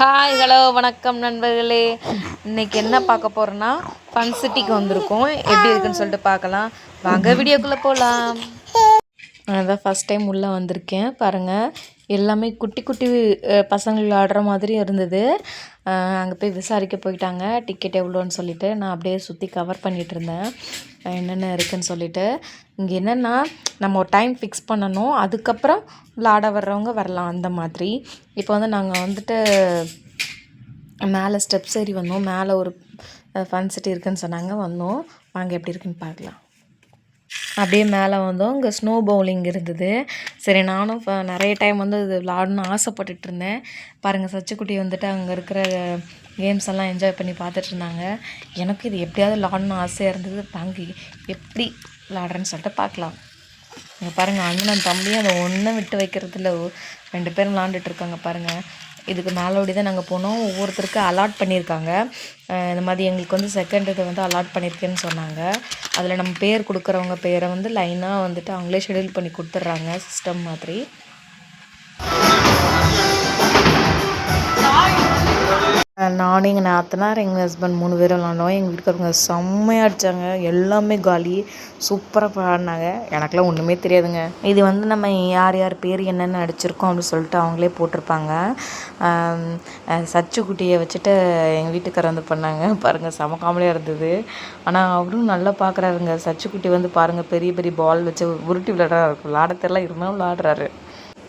Hi hello வணக்கம் நண்பர்களே. இன்றைக்கி என்ன பார்க்க போகிறோன்னா ஃபன் சிட்டிக்கு வந்திருக்கோம். எப்படி இருக்குன்னு சொல்லிட்டு பார்க்கலாம். வாங்க வீடியோக்குள்ளே போகலாம். நான் தான் ஃபஸ்ட் டைம் உள்ளே வந்திருக்கேன். பாருங்கள், எல்லாமே குட்டி குட்டி பசங்கள் விளாடுற மாதிரி இருந்தது. அங்கே போய் விசாரிக்க போயிட்டாங்க டிக்கெட் எவ்வளோன்னு சொல்லிவிட்டு. நான் அப்படியே சுற்றி கவர் பண்ணிகிட்டு இருந்தேன் என்னென்ன இருக்குதுன்னு சொல்லிவிட்டு. இங்கே என்னென்னா நம்ம ஒரு டைம் ஃபிக்ஸ் பண்ணணும், அதுக்கப்புறம் விளாட வர்றவங்க வரலாம் அந்த மாதிரி. இப்போ வந்து நாங்கள் வந்துட்டு மேலே ஸ்டெப்ஸ் ஏறி வந்தோம். மேலே ஒரு ஃபன் சிட்டி இருக்குதுன்னு சொன்னாங்க, வந்தோம். வாங்க எப்படி இருக்குன்னு பார்க்கலாம். அப்படியே மேலே வந்தோம். இங்கே ஸ்னோ பவுலிங் இருந்தது. சரி, நானும் நிறைய டைம் வந்து இது விளாடணுன்னு ஆசைப்பட்டுட்டு இருந்தேன். பாருங்கள், சச்சுக்குட்டி வந்துட்டு அங்கே இருக்கிற கேம்ஸ் எல்லாம் என்ஜாய் பண்ணி பார்த்துட்டு இருந்தாங்க. எனக்கு இது எப்படியாவது விளாடணுன்னு ஆசையாக இருந்தது. வாங்கி எப்படி விளாட்றேன்னு சொல்லிட்டு பார்க்கலாம். இங்கே பாருங்கள், அண்ணன் தம்பியும் அதை ஒன்றும் விட்டு வைக்கிறதில்ல. 2 பேரும் விளாண்டுட்டு இருக்காங்க பாருங்கள். இதுக்கு மேலோடி தான் நாங்கள் போனோம். ஒவ்வொருத்தருக்கு அலாட் பண்ணியிருக்காங்க. இந்த மாதிரி எங்களுக்கு வந்து செகண்ட் இது வந்து அலாட் பண்ணியிருக்கேன்னு சொன்னாங்க. அதில் நம்ம பேர் கொடுக்குறவங்க பேரை வந்து லைனாக வந்துட்டு அவங்களே ஷெடியூல் பண்ணி கொடுத்துட்றாங்க, சிஸ்டம் மாதிரி. நானும் எங்கள் நாத்தனார், எங்கள் ஹஸ்பண்ட் 3 பேரும் விளாண்டோம். எங்கள் வீட்டுக்காரங்க செம்மையாக அடித்தாங்க. எல்லாமே காலி, சூப்பராக பாடினாங்க. எனக்குலாம் ஒன்றுமே தெரியாதுங்க. இது வந்து நம்ம யார் யார் பேர் என்னென்ன அடிச்சிருக்கோம் அப்படின்னு சொல்லிட்டு அவங்களே போட்டிருப்பாங்க. சச்சுக்குட்டியை வச்சுட்டு எங்கள் வீட்டுக்காரர் வந்து பண்ணாங்க பாருங்கள், செம காமெடியாக இருந்தது. ஆனால் அவரும் நல்லா பார்க்குறாருங்க. சச்சுக்குட்டி வந்து பாருங்கள், பெரிய பெரிய பால் வச்சு உருட்டி விளாட்றாரு. விளாட தெரியல, இருந்தாலும் விளாடுறாரு.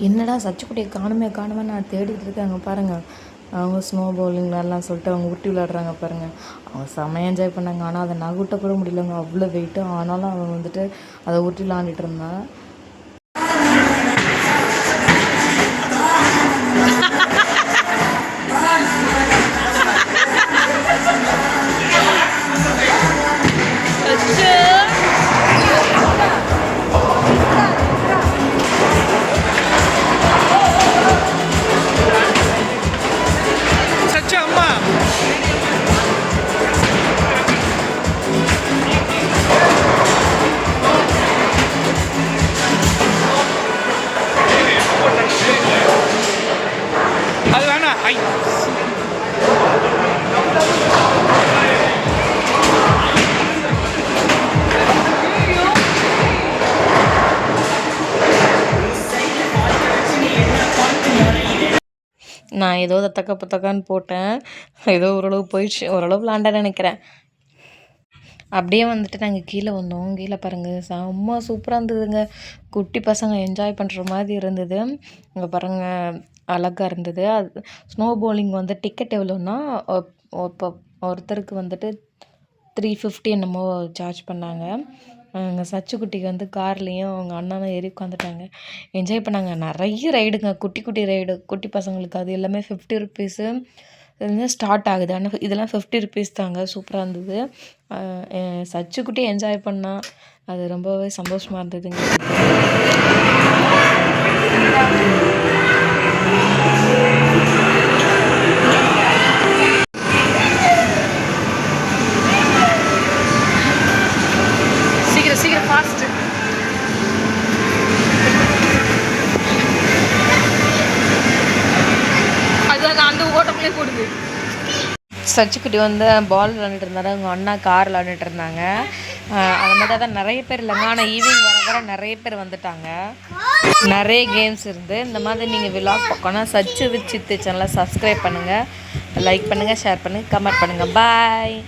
என்னடா சச்சுக்குட்டியை காணுமே நான் தேடிட்டு இருக்காங்க பாருங்கள். அவங்க ஸ்னோ பவுலிங் விளாட்லாம் சொல்லிட்டு அவங்க உருட்டி விளாட்றாங்க பாருங்கள். அவங்க செம்மையாக என்ஜாய் பண்ணாங்க. ஆனால் அதை நகுட்ட கூட முடியலங்க, அவ்வளோ வெயிட்டு. ஆனாலும் அவன் வந்துட்டு அதை உருட்டி விளாண்டுட்டு இருந்தான். நான் ஏதோ தக்க புத்தக்கான்னு போட்டேன். ஏதோ ஓரளவு போயிடுச்சு, ஓரளவு விளாண்டேன்னு நினைக்கிறேன். அப்படியே வந்துட்டு நாங்கள் கீழே வந்தோம். கீழே பாருங்கள், செம்ம சூப்பராக இருந்ததுங்க. குட்டி பசங்க என்ஜாய் பண்ணுற மாதிரி இருந்தது. அங்கே பாருங்கள், அழகாக இருந்தது. அது ஸ்னோ பவுலிங் வந்து டிக்கெட் எவ்வளோன்னா, இப்போ ஒருத்தருக்கு வந்துட்டு 350 என்னமோ சார்ஜ் பண்ணாங்க. எங்கள் சச்சுக்குட்டிக்கு வந்து கார்லேயும் அவங்க அண்ணனும் ஏறி உட்காந்துட்டாங்க, என்ஜாய் பண்ணாங்க. நிறைய ரைடுங்க, குட்டி குட்டி ரைடு, குட்டி பசங்களுக்கு. அது எல்லாமே 50 ருபீஸு ஸ்டார்ட் ஆகுது. ஆனால் இதெல்லாம் 50 ருபீஸ் தாங்க. சூப்பராக இருந்தது. சச்சுக்குட்டி என்ஜாய் பண்ணால் அது ரொம்பவே சந்தோஷமாக இருந்ததுங்க. சீக்கிரம் ஃபாஸ்ட்டு. அதுதான் அந்த ஓட்டக்குள்ளே போடுது. சச்சுக்குட்டி வந்து பால் விளாண்டுட்டு இருந்தாரு, அவங்க அண்ணா கார் விளாண்டுட்டு இருந்தாங்க. அது மாதிரி தான் நிறைய பேர் இல்லைங்க. ஆனால் ஈவினிங் வர நிறைய பேர் வந்துட்டாங்க. நிறைய கேம்ஸ் இருந்து. இந்த மாதிரி நீங்கள் விலாக் பார்க்கணுன்னா சச்சு வித் சித்து சேனலை சப்ஸ்கிரைப் பண்ணுங்கள், லைக் பண்ணுங்கள், ஷேர் பண்ணுங்கள், கமெண்ட் பண்ணுங்கள். பாய்.